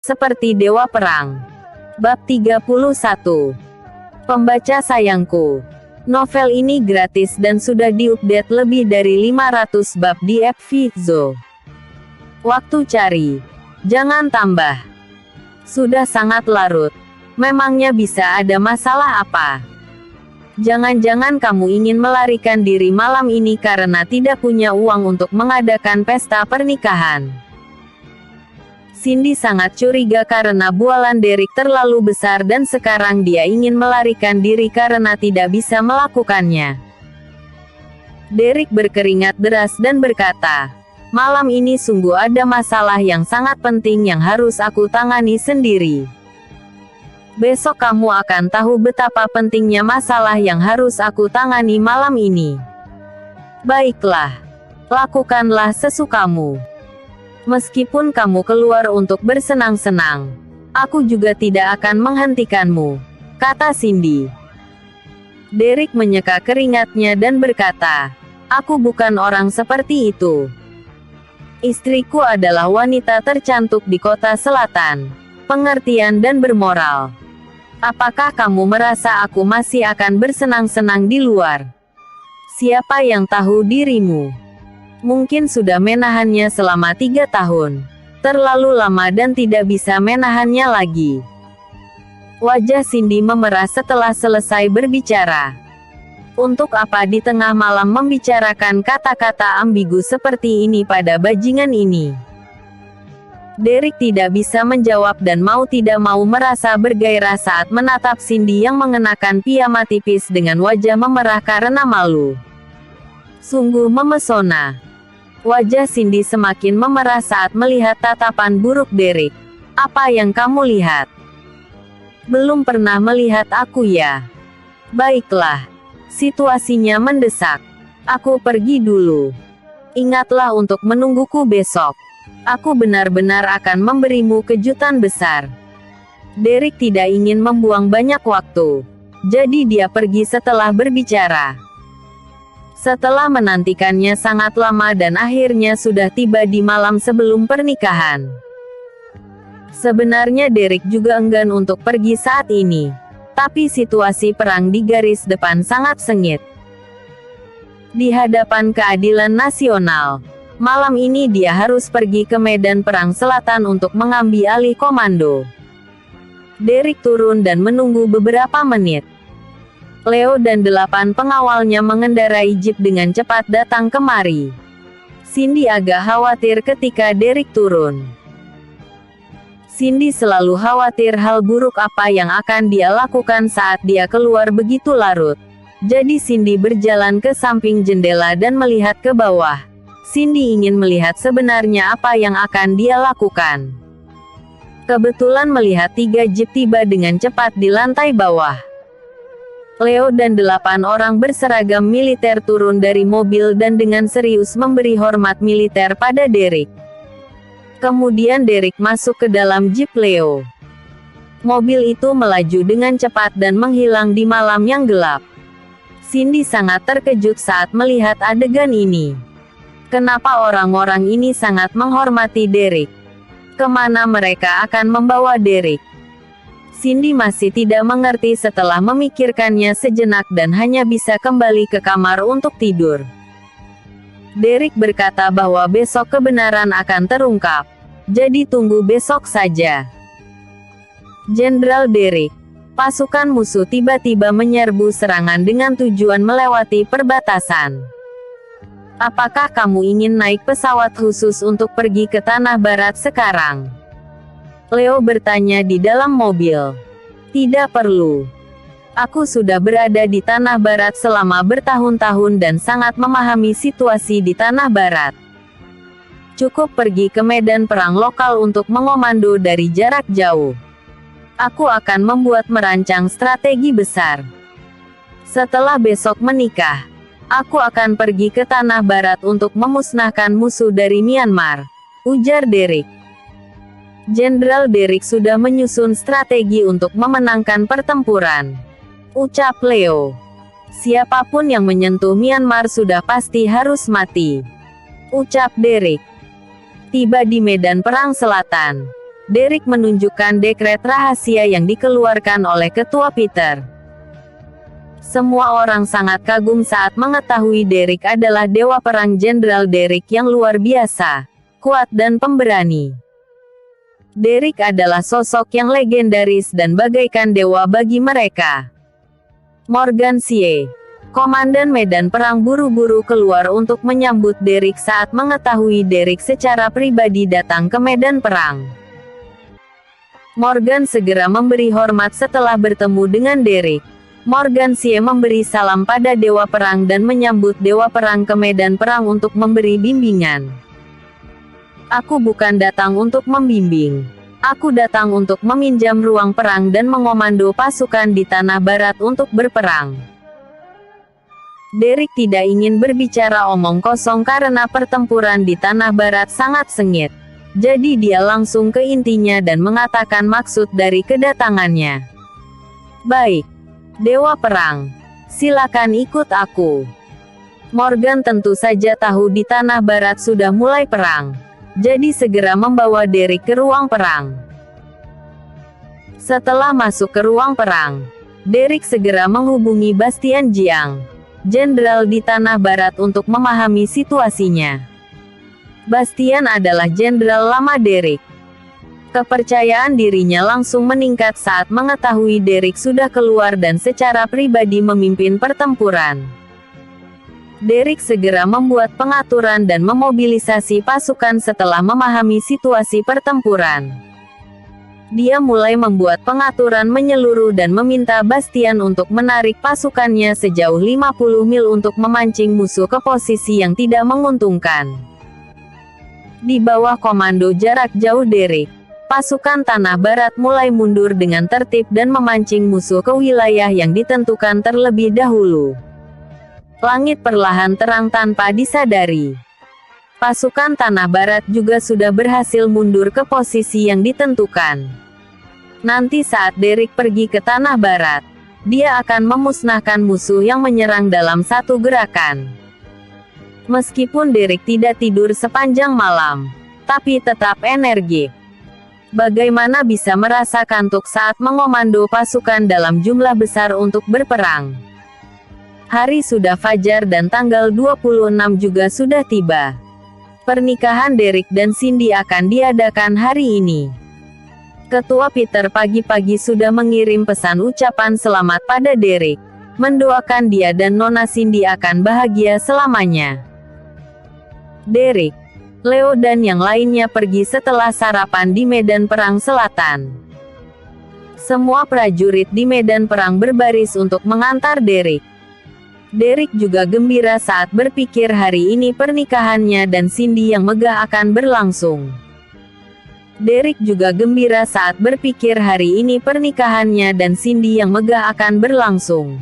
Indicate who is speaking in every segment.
Speaker 1: seperti dewa perang. Bab 31. Pembaca sayangku, novel ini gratis dan sudah diupdate lebih dari 500 bab di FVZO. Waktu cari, jangan tambah. Sudah sangat larut. Memangnya bisa ada masalah apa? Jangan-jangan kamu ingin melarikan diri malam ini karena tidak punya uang untuk mengadakan pesta pernikahan. Cindy sangat curiga karena bualan Derek terlalu besar dan sekarang dia ingin melarikan diri karena tidak bisa melakukannya. Derek berkeringat deras dan berkata, "Malam ini sungguh ada masalah yang sangat penting yang harus aku tangani sendiri. Besok kamu akan tahu betapa pentingnya masalah yang harus aku tangani malam ini. Baiklah, lakukanlah sesukamu. Meskipun kamu keluar untuk bersenang-senang, aku juga tidak akan menghentikanmu," kata Cindy. Derek menyeka keringatnya dan berkata, "Aku bukan orang seperti itu. Istriku adalah wanita tercantik di kota selatan, pengertian dan bermoral. Apakah kamu merasa aku masih akan bersenang-senang di luar? Siapa yang tahu dirimu? Mungkin sudah menahannya selama 3 tahun. Terlalu lama dan tidak bisa menahannya lagi." Wajah Cindy memerah setelah selesai berbicara. Untuk apa di tengah malam membicarakan kata-kata ambigu seperti ini pada bajingan ini? Derek tidak bisa menjawab dan mau tidak mau merasa bergairah saat menatap Cindy yang mengenakan piyama tipis dengan wajah memerah karena malu. Sungguh memesona. Wajah Cindy semakin memerah saat melihat tatapan buruk Derek. "Apa yang kamu lihat? Belum pernah melihat aku ya? Baiklah. Situasinya mendesak. Aku pergi dulu. Ingatlah untuk menungguku besok. Aku benar-benar akan memberimu kejutan besar." Derek tidak ingin membuang banyak waktu. Jadi dia pergi setelah berbicara. Setelah menantikannya sangat lama dan akhirnya sudah tiba di malam sebelum pernikahan. Sebenarnya Derek juga enggan untuk pergi saat ini. Tapi situasi perang di garis depan sangat sengit. Di hadapan keadilan nasional, malam ini dia harus pergi ke medan perang selatan untuk mengambil alih komando. Derek turun dan menunggu beberapa menit. Leo dan 8 pengawalnya mengendarai jeep dengan cepat datang kemari. Cindy agak khawatir ketika Derek turun. Cindy selalu khawatir hal buruk apa yang akan dia lakukan saat dia keluar begitu larut. Jadi Cindy berjalan ke samping jendela dan melihat ke bawah. Cindy ingin melihat sebenarnya apa yang akan dia lakukan. Kebetulan melihat 3 jeep tiba dengan cepat di lantai bawah. Leo dan 8 orang berseragam militer turun dari mobil dan dengan serius memberi hormat militer pada Derek. Kemudian Derek masuk ke dalam jeep Leo. Mobil itu melaju dengan cepat dan menghilang di malam yang gelap. Cindy sangat terkejut saat melihat adegan ini. Kenapa orang-orang ini sangat menghormati Derek? Kemana mereka akan membawa Derek? Cindy masih tidak mengerti setelah memikirkannya sejenak dan hanya bisa kembali ke kamar untuk tidur. Derek berkata bahwa besok kebenaran akan terungkap. Jadi tunggu besok saja. Jenderal Derek. Pasukan musuh tiba-tiba menyerbu serangan dengan tujuan melewati perbatasan. Apakah kamu ingin naik pesawat khusus untuk pergi ke Tanah Barat sekarang? Leo bertanya di dalam mobil. "Tidak perlu. Aku sudah berada di Tanah Barat selama bertahun-tahun dan sangat memahami situasi di Tanah Barat. Cukup pergi ke medan perang lokal untuk mengomando dari jarak jauh. Aku akan merancang strategi besar. Setelah besok menikah, aku akan pergi ke Tanah Barat untuk memusnahkan musuh dari Myanmar," ujar Derek. Jenderal Derek sudah menyusun strategi untuk memenangkan pertempuran, ucap Leo. "Siapapun yang menyentuh Myanmar sudah pasti harus mati," ucap Derek. Tiba di medan perang selatan. Derek menunjukkan dekret rahasia yang dikeluarkan oleh Ketua Peter. Semua orang sangat kagum saat mengetahui Derek adalah dewa perang. Jenderal Derek yang luar biasa, kuat dan pemberani. Derek adalah sosok yang legendaris dan bagaikan dewa bagi mereka. Morgan Sie, komandan medan perang, buru-buru keluar untuk menyambut Derek saat mengetahui Derek secara pribadi datang ke medan perang. Morgan segera memberi hormat setelah bertemu dengan Derek. Morgan Sie memberi salam pada dewa perang dan menyambut dewa perang ke medan perang untuk memberi bimbingan. Aku bukan datang untuk membimbing. Aku datang untuk meminjam ruang perang dan mengomando pasukan di Tanah Barat untuk berperang. Derek tidak ingin berbicara omong kosong karena pertempuran di Tanah Barat sangat sengit. Jadi dia langsung ke intinya dan mengatakan maksud dari kedatangannya. Baik, Dewa Perang, silakan ikut aku. Morgan tentu saja tahu di Tanah Barat sudah mulai perang. Jadi segera membawa Derek ke ruang perang. Setelah masuk ke ruang perang, Derek segera menghubungi Bastian Jiang, jenderal di Tanah Barat untuk memahami situasinya. Bastian adalah jenderal lama Derek. Kepercayaan dirinya langsung meningkat saat mengetahui Derek sudah keluar dan secara pribadi memimpin pertempuran. Derek segera membuat pengaturan dan memobilisasi pasukan setelah memahami situasi pertempuran. Dia mulai membuat pengaturan menyeluruh dan meminta Bastian untuk menarik pasukannya sejauh 50 mil untuk memancing musuh ke posisi yang tidak menguntungkan. Di bawah komando jarak jauh Derek, pasukan Tanah Barat mulai mundur dengan tertib dan memancing musuh ke wilayah yang ditentukan terlebih dahulu. Langit perlahan terang tanpa disadari. Pasukan Tanah Barat juga sudah berhasil mundur ke posisi yang ditentukan. Nanti saat Derek pergi ke Tanah Barat, dia akan memusnahkan musuh yang menyerang dalam satu gerakan. Meskipun Derek tidak tidur sepanjang malam, tapi tetap energik. Bagaimana bisa merasa kantuk saat mengomando pasukan dalam jumlah besar untuk berperang? Hari sudah fajar dan tanggal 26 juga sudah tiba. Pernikahan Derek dan Cindy akan diadakan hari ini. Ketua Peter pagi-pagi sudah mengirim pesan ucapan selamat pada Derek, mendoakan dia dan Nona Cindy akan bahagia selamanya. Derek, Leo dan yang lainnya pergi setelah sarapan di medan perang selatan. Semua prajurit di medan perang berbaris untuk mengantar Derek. Derek juga gembira saat berpikir hari ini pernikahannya dan Cindy yang megah akan berlangsung. Derek juga gembira saat berpikir hari ini pernikahannya dan Cindy yang megah akan berlangsung.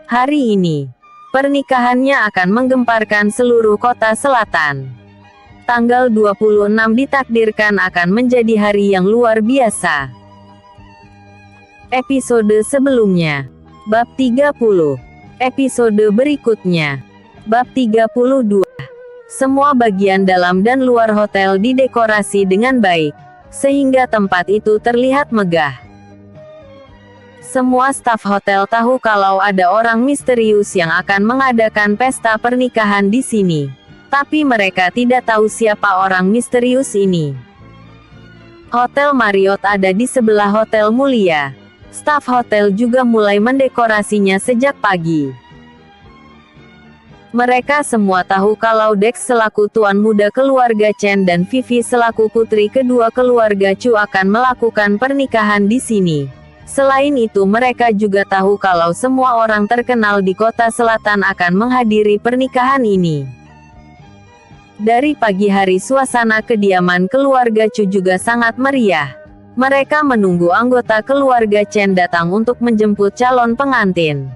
Speaker 1: Hari ini, pernikahannya akan menggemparkan seluruh kota selatan. Tanggal 26 ditakdirkan akan menjadi hari yang luar biasa. Episode sebelumnya, Bab 30. Episode berikutnya, Bab 32. Semua bagian dalam dan luar hotel didekorasi dengan baik, sehingga tempat itu terlihat megah. Semua staf hotel tahu kalau ada orang misterius yang akan mengadakan pesta pernikahan di sini. Tapi mereka tidak tahu siapa orang misterius ini. Hotel Marriott ada di sebelah Hotel Mulia. Staf hotel juga mulai mendekorasinya sejak pagi. Mereka semua tahu kalau Dex selaku tuan muda keluarga Chen dan Vivi selaku putri kedua keluarga Chu akan melakukan pernikahan di sini. Selain itu mereka juga tahu kalau semua orang terkenal di kota selatan akan menghadiri pernikahan ini. Dari pagi hari suasana kediaman keluarga Chu juga sangat meriah. Mereka menunggu anggota keluarga Chen datang untuk menjemput calon pengantin.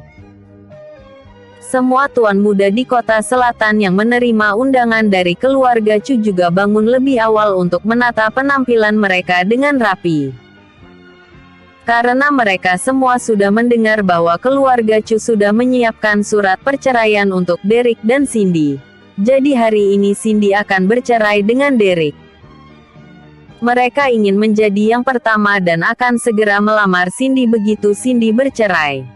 Speaker 1: Semua tuan muda di kota selatan yang menerima undangan dari keluarga Chu juga bangun lebih awal untuk menata penampilan mereka dengan rapi. Karena mereka semua sudah mendengar bahwa keluarga Chu sudah menyiapkan surat perceraian untuk Derek dan Cindy. Jadi hari ini Cindy akan bercerai dengan Derek. Mereka ingin menjadi yang pertama dan akan segera melamar Cindy begitu Cindy bercerai.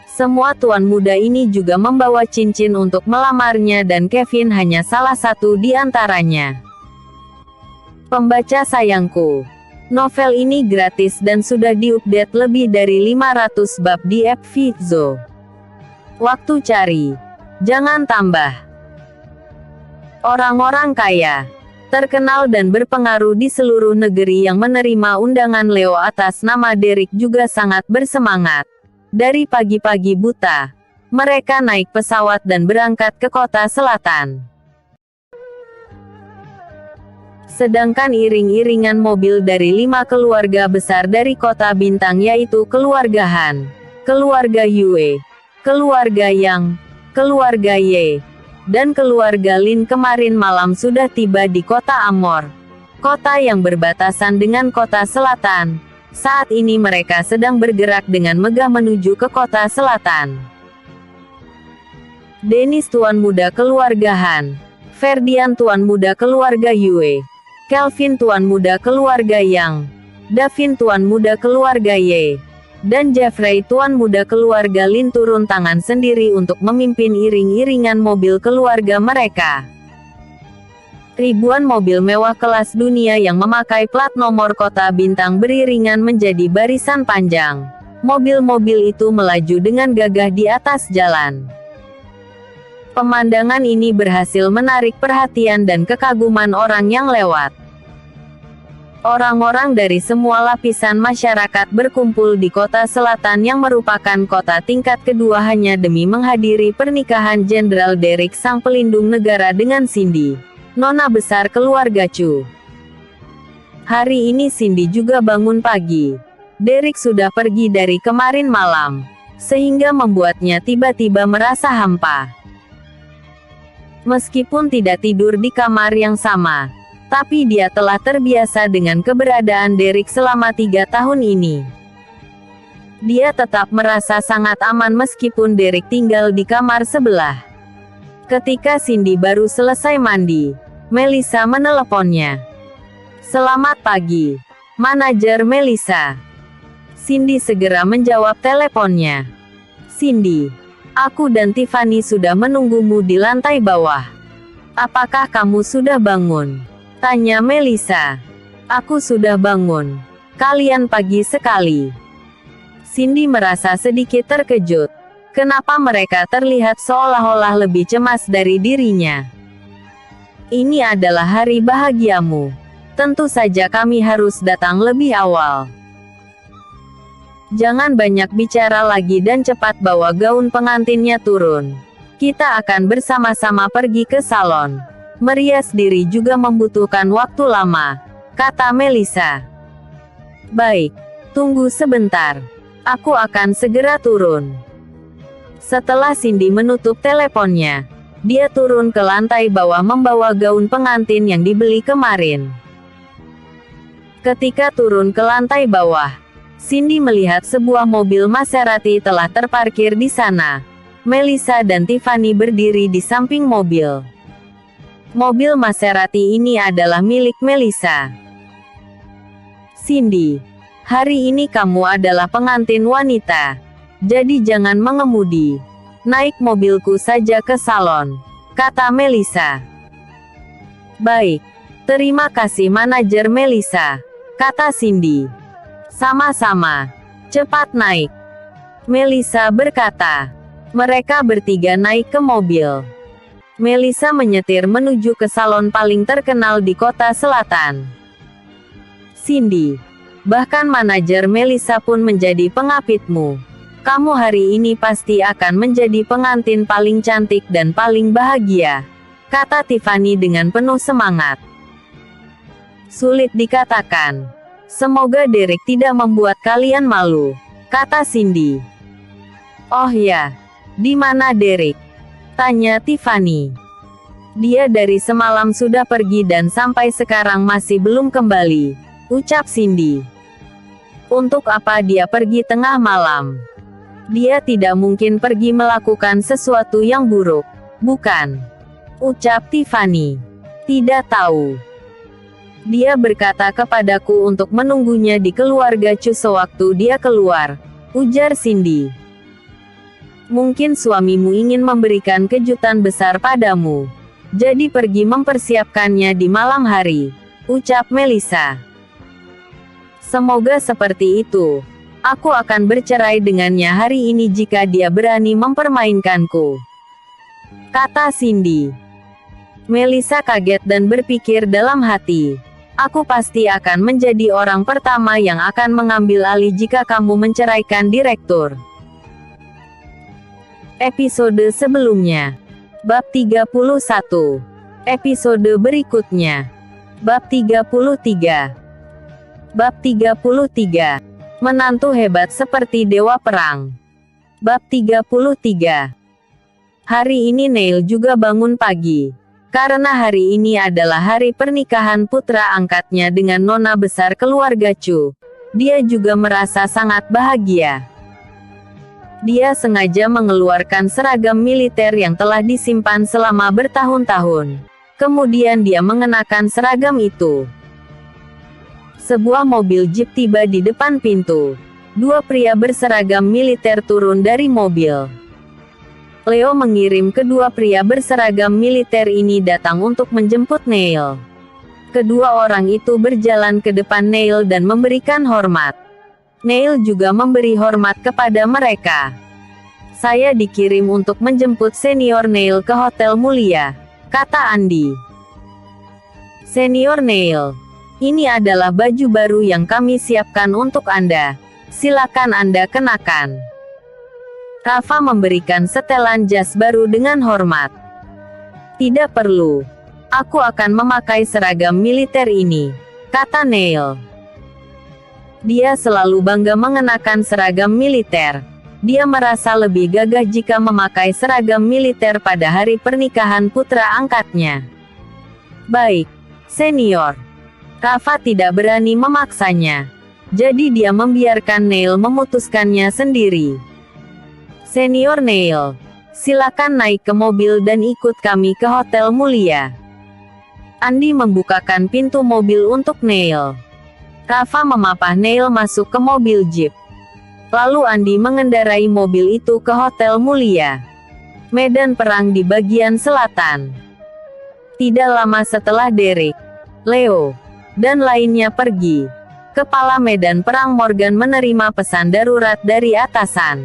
Speaker 1: Semua tuan muda ini juga membawa cincin untuk melamarnya dan Kevin hanya salah satu di antaranya. Pembaca sayangku, novel ini gratis dan sudah diupdate lebih dari 500 bab di FVZO. Waktu cari, jangan tambah. Orang-orang kaya, terkenal dan berpengaruh di seluruh negeri yang menerima undangan Leo atas nama Derek juga sangat bersemangat. Dari pagi-pagi buta, mereka naik pesawat dan berangkat ke kota selatan. Sedangkan iring-iringan mobil dari 5 keluarga besar dari kota bintang yaitu keluarga Han, keluarga Yue, keluarga Yang, keluarga Ye, dan keluarga Lin kemarin malam sudah tiba di kota Amor, kota yang berbatasan dengan kota selatan. Saat ini mereka sedang bergerak dengan megah menuju ke kota selatan. Dennis tuan muda keluarga Han, Ferdian tuan muda keluarga Yue, Kelvin tuan muda keluarga Yang, Davin tuan muda keluarga Ye, dan Jeffrey tuan muda keluarga Lin turun tangan sendiri untuk memimpin iring-iringan mobil keluarga mereka. Ribuan mobil mewah kelas dunia yang memakai plat nomor kota bintang beriringan menjadi barisan panjang. Mobil-mobil itu melaju dengan gagah di atas jalan. Pemandangan ini berhasil menarik perhatian dan kekaguman orang yang lewat. Orang-orang dari semua lapisan masyarakat berkumpul di kota selatan yang merupakan kota tingkat kedua hanya demi menghadiri pernikahan Jenderal Derek sang pelindung negara dengan Cindy, nona besar keluarga Chu. Hari ini Cindy juga bangun pagi. Derek sudah pergi dari kemarin malam, sehingga membuatnya tiba-tiba merasa hampa. Meskipun tidak tidur di kamar yang sama, tapi dia telah terbiasa dengan keberadaan Derek selama 3 tahun ini. Dia tetap merasa sangat aman meskipun Derek tinggal di kamar sebelah. Ketika Cindy baru selesai mandi, Melissa meneleponnya. "Selamat pagi, manajer Melissa." Cindy segera menjawab teleponnya. "Cindy, aku dan Tiffany sudah menunggumu di lantai bawah. Apakah kamu sudah bangun?" tanya Melissa. "Aku sudah bangun. Kalian pagi sekali." Cindy merasa sedikit terkejut. Kenapa mereka terlihat seolah-olah lebih cemas dari dirinya? "Ini adalah hari bahagiamu. Tentu saja kami harus datang lebih awal. Jangan banyak bicara lagi dan cepat bawa gaun pengantinnya turun. Kita akan bersama-sama pergi ke salon. Merias diri juga membutuhkan waktu lama," kata Melissa. "Baik, tunggu sebentar. Aku akan segera turun." Setelah Cindy menutup teleponnya, dia turun ke lantai bawah membawa gaun pengantin yang dibeli kemarin. Ketika turun ke lantai bawah, Cindy melihat sebuah mobil Maserati telah terparkir di sana. Melissa dan Tiffany berdiri di samping mobil. Mobil Maserati ini adalah milik Melissa. "Cindy, hari ini kamu adalah pengantin wanita. Jadi jangan mengemudi. Naik mobilku saja ke salon," kata Melissa. "Baik, terima kasih manajer Melissa," kata Cindy. "Sama-sama. Cepat naik," Melissa berkata. Mereka bertiga naik ke mobil. Melissa menyetir menuju ke salon paling terkenal di kota selatan. "Cindy, bahkan manajer Melissa pun menjadi pengapitmu. Kamu hari ini pasti akan menjadi pengantin paling cantik dan paling bahagia," kata Tiffany dengan penuh semangat. "Sulit dikatakan. Semoga Derek tidak membuat kalian malu," kata Cindy. "Oh ya, di mana Derek?" tanya Tiffany. "Dia dari semalam sudah pergi dan sampai sekarang masih belum kembali," ucap Cindy. "Untuk apa dia pergi tengah malam? Dia tidak mungkin pergi melakukan sesuatu yang buruk, bukan?" ucap Tiffany. "Tidak tahu. Dia berkata kepadaku untuk menunggunya di keluarga Chu sewaktu dia keluar, ujar Cindy. Mungkin suamimu ingin memberikan kejutan besar padamu. Jadi pergi mempersiapkannya di malam hari, ucap Melissa. Semoga seperti itu. Aku akan bercerai dengannya hari ini jika dia berani mempermainkanku, kata Cindy. Melissa kaget dan berpikir dalam hati, aku pasti akan menjadi orang pertama yang akan mengambil alih jika kamu menceraikan direktur. Episode sebelumnya. Bab 31. Episode berikutnya. Bab 33. Bab 33. Menantu hebat seperti dewa perang. Bab 33. Hari ini Neil juga bangun pagi. Karena hari ini adalah hari pernikahan putra angkatnya dengan nona besar keluarga Chu. Dia juga merasa sangat bahagia. Dia sengaja mengeluarkan seragam militer yang telah disimpan selama bertahun-tahun. Kemudian dia mengenakan seragam itu. Sebuah mobil jeep tiba di depan pintu. Dua pria berseragam militer turun dari mobil. Leo mengirim kedua pria berseragam militer ini datang untuk menjemput Neil. Kedua orang itu berjalan ke depan Neil dan memberikan hormat. Neil juga memberi hormat kepada mereka. Saya dikirim untuk menjemput senior Neil ke Hotel Mulia, kata Andy. Senior Neil, ini adalah baju baru yang kami siapkan untuk Anda. Silakan Anda kenakan. Rafa memberikan setelan jas baru dengan hormat. Tidak perlu. Aku akan memakai seragam militer ini, kata Neil. Dia selalu bangga mengenakan seragam militer. Dia merasa lebih gagah jika memakai seragam militer pada hari pernikahan putra angkatnya. Baik, senior. Rafa tidak berani memaksanya. Jadi dia membiarkan Neil memutuskannya sendiri. Senior Neil, silakan naik ke mobil dan ikut kami ke Hotel Mulia. Andy membukakan pintu mobil untuk Neil. Rafa memapah Neil masuk ke mobil jeep. Lalu Andy mengendarai mobil itu ke Hotel Mulia. Medan perang di bagian selatan. Tidak lama setelah Derek, Leo, dan lainnya pergi, Kepala Medan Perang Morgan menerima pesan darurat dari atasan.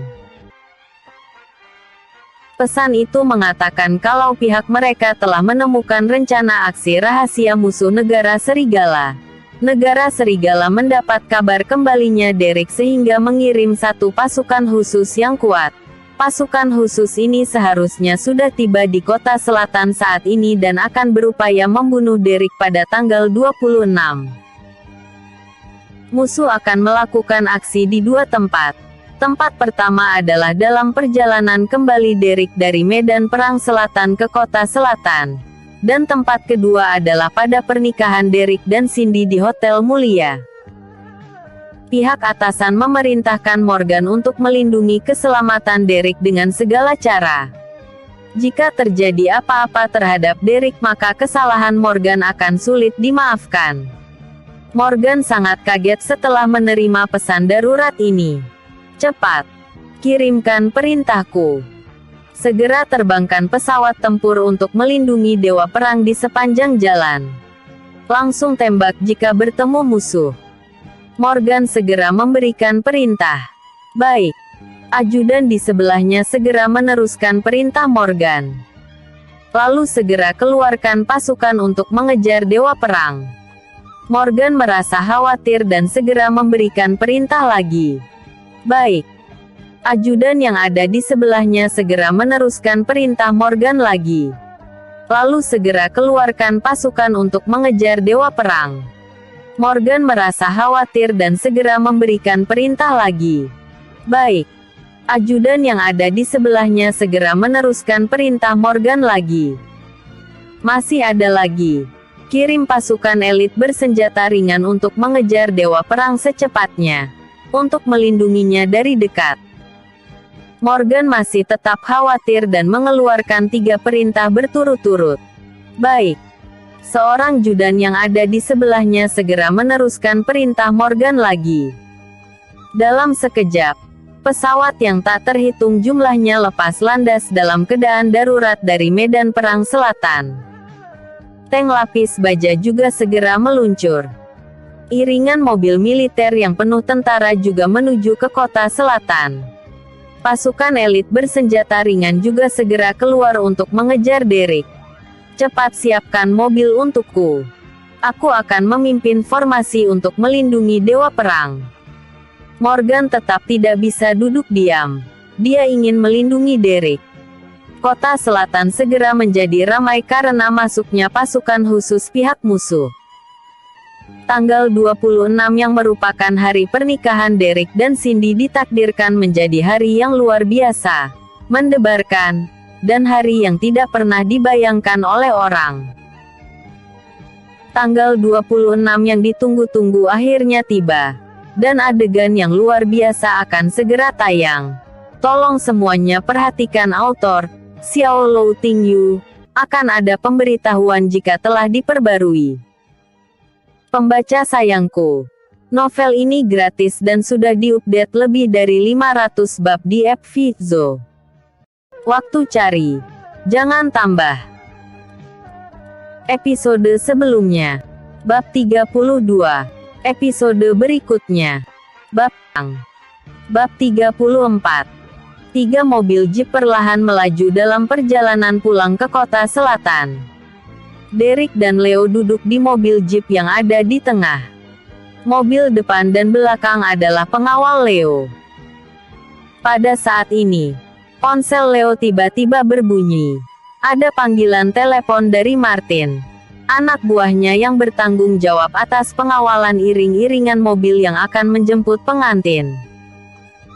Speaker 1: Pesan itu mengatakan kalau pihak mereka telah menemukan rencana aksi rahasia musuh negara Serigala. Negara Serigala mendapat kabar kembalinya Derek sehingga mengirim satu pasukan khusus yang kuat. Pasukan khusus ini seharusnya sudah tiba di kota selatan saat ini dan akan berupaya membunuh Derek pada tanggal 26. Musuh akan melakukan aksi di dua tempat. Tempat pertama adalah dalam perjalanan kembali Derek dari medan perang selatan ke kota selatan. Dan tempat kedua adalah pada pernikahan Derek dan Cindy di Hotel Mulia. Pihak atasan memerintahkan Morgan untuk melindungi keselamatan Derek dengan segala cara. Jika terjadi apa-apa terhadap Derek maka kesalahan Morgan akan sulit dimaafkan. Morgan sangat kaget setelah menerima pesan darurat ini. Cepat, kirimkan perintahku. Segera terbangkan pesawat tempur untuk melindungi dewa perang di sepanjang jalan. Langsung tembak jika bertemu musuh. Morgan segera memberikan perintah. Baik. Ajudan di sebelahnya segera meneruskan perintah Morgan. Lalu segera keluarkan pasukan untuk mengejar dewa perang. Morgan merasa khawatir dan segera memberikan perintah lagi. Baik. Ajudan yang ada di sebelahnya segera meneruskan perintah Morgan lagi. Lalu segera keluarkan pasukan untuk mengejar dewa perang. Morgan merasa khawatir dan segera memberikan perintah lagi. Baik. Ajudan yang ada di sebelahnya segera meneruskan perintah Morgan lagi. Masih ada lagi. Kirim pasukan elit bersenjata ringan untuk mengejar dewa perang secepatnya. Untuk melindunginya dari dekat. Morgan masih tetap khawatir dan mengeluarkan 3 perintah berturut-turut. Baik. Seorang Judan yang ada di sebelahnya segera meneruskan perintah Morgan lagi. Dalam sekejap, pesawat yang tak terhitung jumlahnya lepas landas dalam keadaan darurat dari medan perang selatan. Tank lapis baja juga segera meluncur. Iringan mobil militer yang penuh tentara juga menuju ke kota selatan. Pasukan elit bersenjata ringan juga segera keluar untuk mengejar Derek. Cepat siapkan mobil untukku. Aku akan memimpin formasi untuk melindungi Dewa Perang. Morgan tetap tidak bisa duduk diam. Dia ingin melindungi Derek. Kota selatan segera menjadi ramai karena masuknya pasukan khusus pihak musuh. Tanggal 26 yang merupakan hari pernikahan Derek dan Cindy ditakdirkan menjadi hari yang luar biasa, mendebarkan, dan hari yang tidak pernah dibayangkan oleh orang. Tanggal 26 yang ditunggu-tunggu akhirnya tiba, dan adegan yang luar biasa akan segera tayang. Tolong semuanya perhatikan author, Xiao Lou Tingyu, akan ada pemberitahuan jika telah diperbarui. Pembaca sayangku, novel ini gratis dan sudah diupdate lebih dari 500 bab di app Vizo. Waktu cari, jangan tambah. Episode sebelumnya, bab 32. Episode berikutnya, bab 34. 3 mobil jeep perlahan melaju dalam perjalanan pulang ke kota selatan. Derek dan Leo duduk di mobil jeep yang ada di tengah. Mobil depan dan belakang adalah pengawal Leo. Pada saat ini, ponsel Leo tiba-tiba berbunyi. Ada panggilan telepon dari Martin, anak buahnya yang bertanggung jawab atas pengawalan iring-iringan mobil yang akan menjemput pengantin.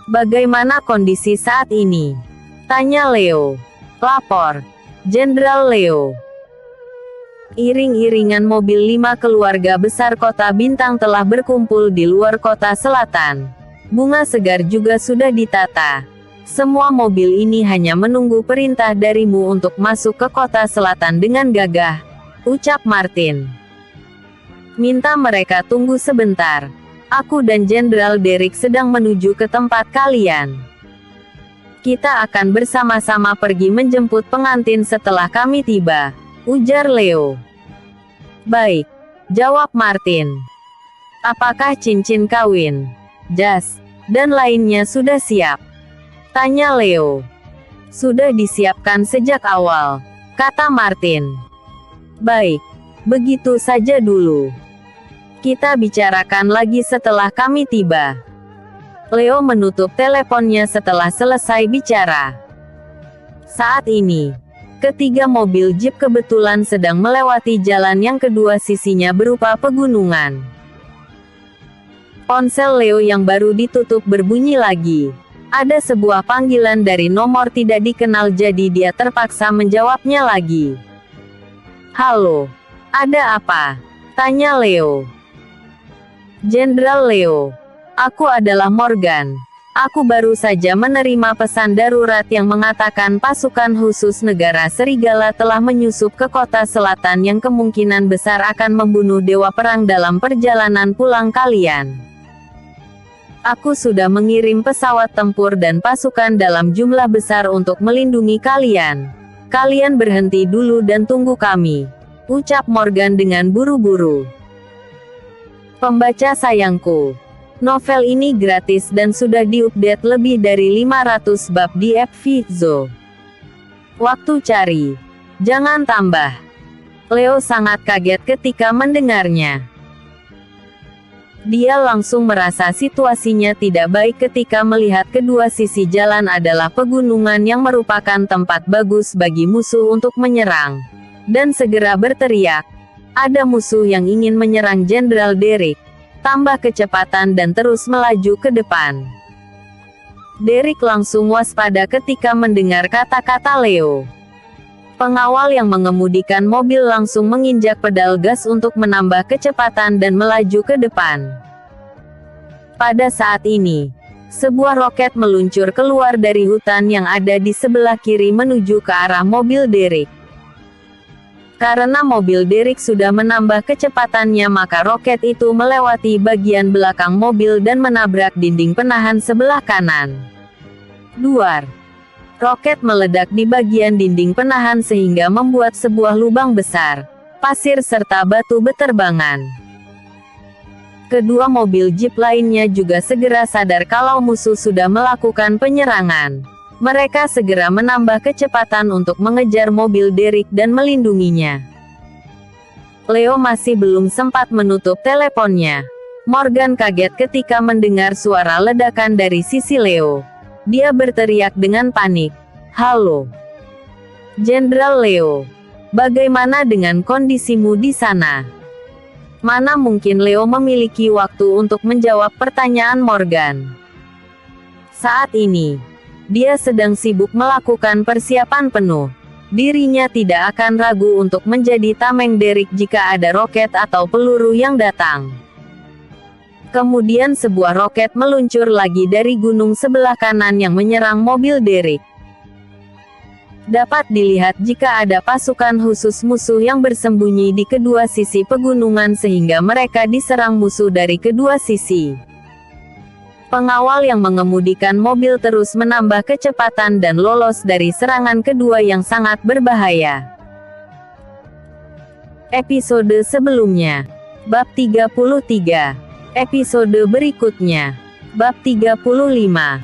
Speaker 1: Bagaimana kondisi saat ini? Tanya Leo. Lapor, Jenderal Leo. Iring-iringan mobil 5 keluarga besar kota bintang telah berkumpul di luar kota selatan. Bunga segar juga sudah ditata. Semua mobil ini hanya menunggu perintah darimu untuk masuk ke kota selatan dengan gagah, ucap Martin. Minta mereka tunggu sebentar. Aku dan Jenderal Derek sedang menuju ke tempat kalian. Kita akan bersama-sama pergi menjemput pengantin setelah kami tiba, ujar Leo. Baik, jawab Martin. Apakah cincin kawin, jas, dan lainnya sudah siap? Tanya Leo. Sudah disiapkan sejak awal, kata Martin. Baik, begitu saja dulu. Kita bicarakan lagi setelah kami tiba. Leo menutup teleponnya setelah selesai bicara. Saat ini, ketiga mobil jeep kebetulan sedang melewati jalan yang kedua sisinya berupa pegunungan. Ponsel Leo yang baru ditutup berbunyi lagi. Ada sebuah panggilan dari nomor tidak dikenal jadi dia terpaksa menjawabnya lagi. Halo, ada apa? Tanya Leo. Jenderal Leo, aku adalah Morgan. Aku baru saja menerima pesan darurat yang mengatakan pasukan khusus negara Serigala telah menyusup ke kota selatan yang kemungkinan besar akan membunuh Dewa Perang dalam perjalanan pulang kalian. Aku sudah mengirim pesawat tempur dan pasukan dalam jumlah besar untuk melindungi kalian. Kalian berhenti dulu dan tunggu kami, ucap Morgan dengan buru-buru. Pembaca sayangku, novel ini gratis dan sudah diupdate lebih dari 500 bab di app Vizo. Waktu cari, jangan tambah. Leo sangat kaget ketika mendengarnya. Dia langsung merasa situasinya tidak baik ketika melihat kedua sisi jalan adalah pegunungan yang merupakan tempat bagus bagi musuh untuk menyerang. Dan segera berteriak, ada musuh yang ingin menyerang Jenderal Derek. Tambah kecepatan dan terus melaju ke depan. Derek langsung waspada ketika mendengar kata-kata Leo. Pengawal yang mengemudikan mobil langsung menginjak pedal gas untuk menambah kecepatan dan melaju ke depan. Pada saat ini, sebuah roket meluncur keluar dari hutan yang ada di sebelah kiri menuju ke arah mobil Derek. Karena mobil Derek sudah menambah kecepatannya, maka roket itu melewati bagian belakang mobil dan menabrak dinding penahan sebelah kanan. Duar. Roket meledak di bagian dinding penahan sehingga membuat sebuah lubang besar. Pasir serta batu beterbangan. Kedua mobil jeep lainnya juga segera sadar kalau musuh sudah melakukan penyerangan. Mereka segera menambah kecepatan untuk mengejar mobil Derek dan melindunginya. Leo masih belum sempat menutup teleponnya. Morgan kaget ketika mendengar suara ledakan dari sisi Leo. Dia berteriak dengan panik. "Halo, Jenderal Leo. Bagaimana dengan kondisimu di sana?" Mana mungkin Leo memiliki waktu untuk menjawab pertanyaan Morgan. Saat ini, dia sedang sibuk melakukan persiapan penuh. Dirinya tidak akan ragu untuk menjadi tameng Derek jika ada roket atau peluru yang datang. Kemudian sebuah roket meluncur lagi dari gunung sebelah kanan yang menyerang mobil Derek. Dapat dilihat jika ada pasukan khusus musuh yang bersembunyi di kedua sisi pegunungan sehingga mereka diserang musuh dari kedua sisi. Pengawal yang mengemudikan mobil terus menambah kecepatan dan lolos dari serangan kedua yang sangat berbahaya. Episode sebelumnya. Bab 33. Episode berikutnya. Bab 35.